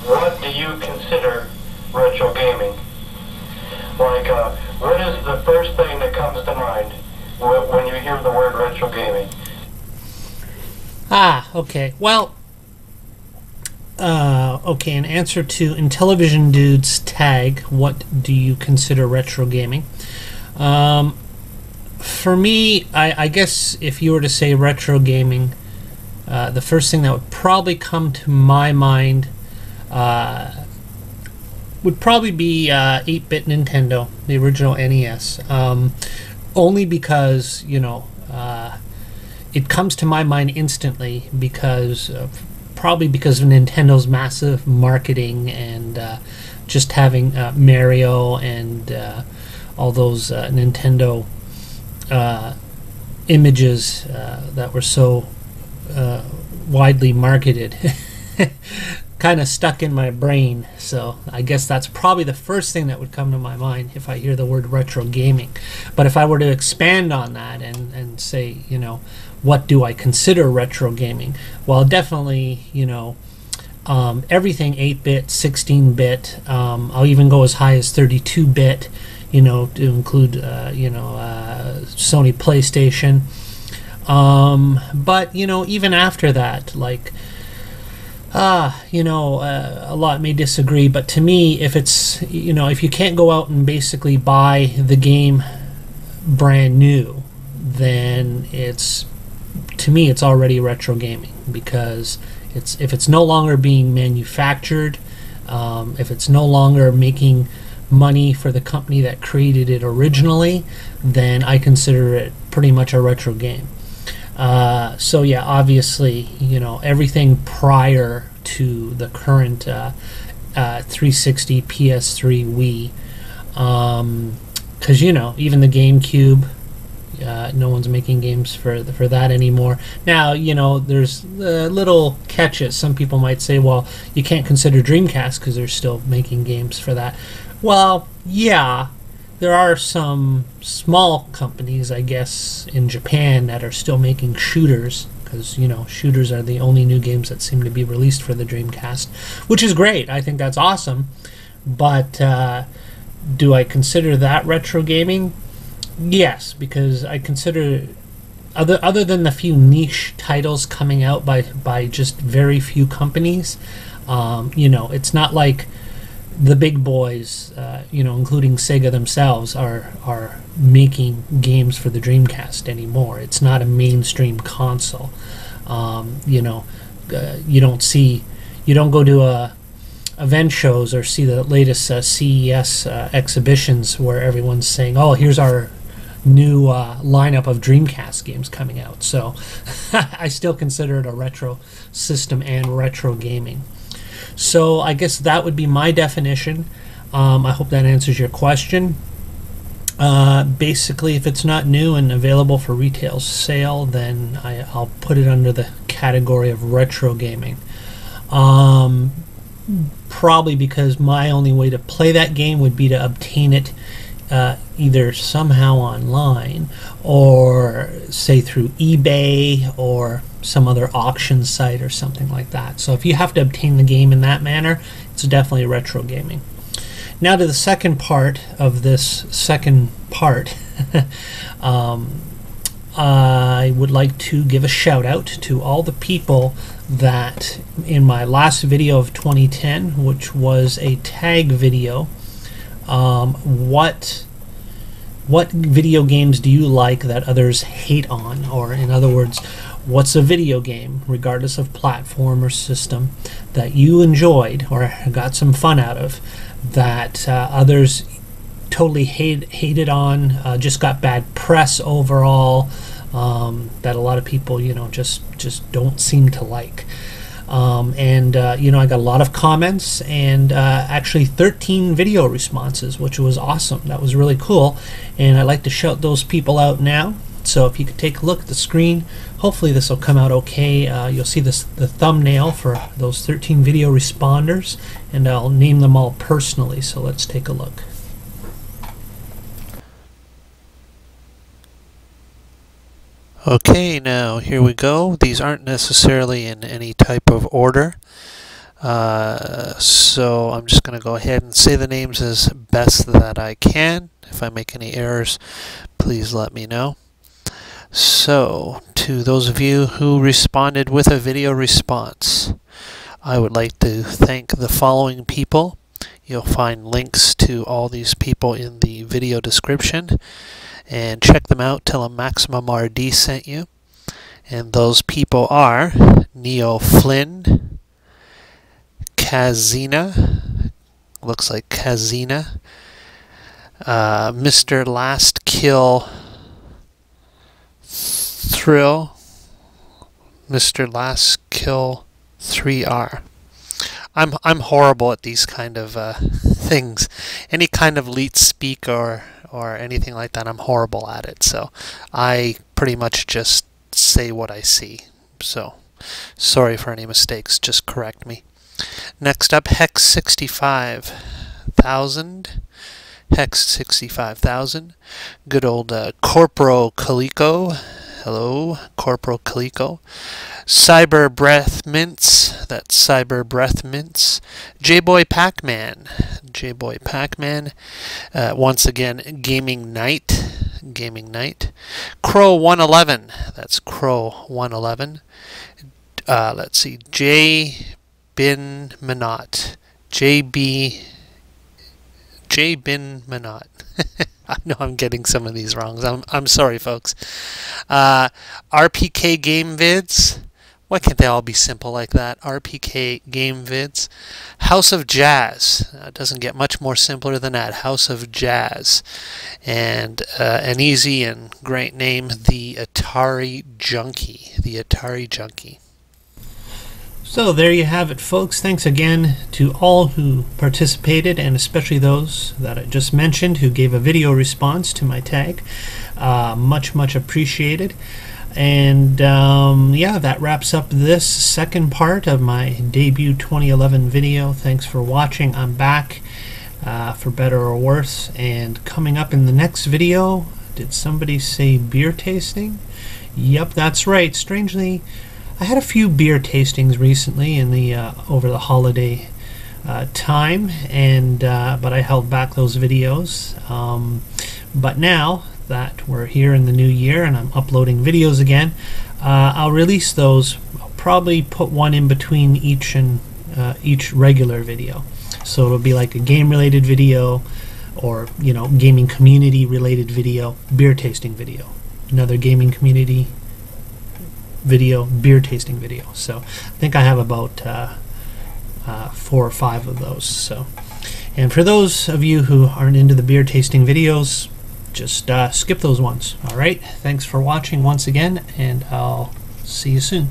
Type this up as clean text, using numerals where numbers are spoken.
what do you consider retro gaming? Like, what is the first thing that comes to mind when you hear the word retro gaming? Okay. Well, okay, in answer to Intellivision Dude's tag, what do you consider retro gaming? For me, I guess if you were to say retro gaming, the first thing that would probably come to my mind would probably be 8-bit Nintendo, the original NES. Only because, it comes to my mind instantly probably because of Nintendo's massive marketing and just having Mario and all those Nintendo images that were so widely marketed kind of stuck in my brain. So I guess that's probably the first thing that would come to my mind if I hear the word retro gaming. But if I were to expand on that and say, what do I consider retro gaming? Well, definitely, everything 8-bit, 16-bit. I'll even go as high as 32-bit, to include, Sony PlayStation. But, even after that, like, a lot may disagree, but to me, if it's, if you can't go out and basically buy the game brand new, then to me, it's already retro gaming, because if it's no longer being manufactured, if it's no longer making money for the company that created it originally, then I consider it pretty much a retro game. So yeah, obviously, everything prior to the current 360, PS3, Wii, because even the GameCube, no one's making games for that anymore. Now, there's little catches. Some people might say, well, you can't consider Dreamcast because they're still making games for that. Well, yeah, there are some small companies, I guess, in Japan that are still making shooters, because, shooters are the only new games that seem to be released for the Dreamcast, which is great. I think that's awesome. But do I consider that retro gaming? Yes, because I consider, other than the few niche titles coming out by just very few companies, it's not like the big boys, including Sega themselves, are making games for the Dreamcast anymore. It's not a mainstream console. You don't go to event shows or see the latest CES exhibitions where everyone's saying, "Oh, here's our new lineup of Dreamcast games coming out." So I still consider it a retro system and retro gaming. So I guess that would be my definition. I hope that answers your question. Basically, if it's not new and available for retail sale, then I'll put it under the category of retro gaming. Probably because my only way to play that game would be to obtain it either somehow online, or say through eBay or some other auction site or something like that. So if you have to obtain the game in that manner, it's definitely retro gaming. Now to the second part of this second part. I would like to give a shout out to all the people that in my last video of 2010, which was a tag video, what video games do you like that others hate on? Or in other words, what's a video game, regardless of platform or system, that you enjoyed or got some fun out of, that others totally hated on, just got bad press overall, that a lot of people, just don't seem to like. I got a lot of comments and actually 13 video responses, which was awesome. That was really cool, and I'd like to shout those people out now. So if you could take a look at the screen, hopefully this will come out okay. You'll see the thumbnail for those 13 video responders, and I'll name them all personally. So let's take a look. Okay, now here we go. These aren't necessarily in any type of order. So I'm just going to go ahead and say the names as best that I can. If I make any errors, please let me know. So, to those of you who responded with a video response, I would like to thank the following people. You'll find links to all these people in the video description, and check them out. Tell them MaximumRD sent you. And those people are Neo Flynn, Kazina, looks like Kazina, Mr. Last Kill Thrill, Mr. Last Kill 3R. I'm horrible at these kind of things. Any kind of leet speak or anything like that, I'm horrible at it. So I pretty much just say what I see. So sorry for any mistakes, just correct me. Next up, Hex 65,000. Hex 65,000. Good old Corporal Calico. Hello, Corporal Calico. Cyber Breath Mints. That's Cyber Breath Mints. J-Boy Pac-Man. J-Boy Pac-Man. Once again, Gaming Night. Gaming Night. Crow 111. That's Crow 111. Let's see. J. Bin Manat. J. Bin Manat. I know I'm getting some of these wrong. I'm sorry, folks. RPK Game Vids. Why can't they all be simple like that? RPK Game Vids. House of Jazz. It doesn't get much more simpler than that. House of Jazz. And an easy and great name, the Atari Junkie. The Atari Junkie. So there you have it, folks. Thanks again to all who participated, and especially those that I just mentioned who gave a video response to my tag. Much appreciated. And yeah, that wraps up this second part of my debut 2011 video. Thanks for watching. I'm back for better or worse. And coming up in the next video, did somebody say beer tasting? Yep, that's right. Strangely, I had a few beer tastings recently in the over the holiday time, and but I held back those videos. But now that we're here in the new year and I'm uploading videos again, I'll release those. I'll probably put one in between each regular video, so it'll be like a game-related video, or gaming community-related video, beer tasting video, another gaming community video, beer tasting video. So I think I have about 4 or 5 of those. So, and for those of you who aren't into the beer tasting videos, just skip those ones. All right, thanks for watching once again, and I'll see you soon.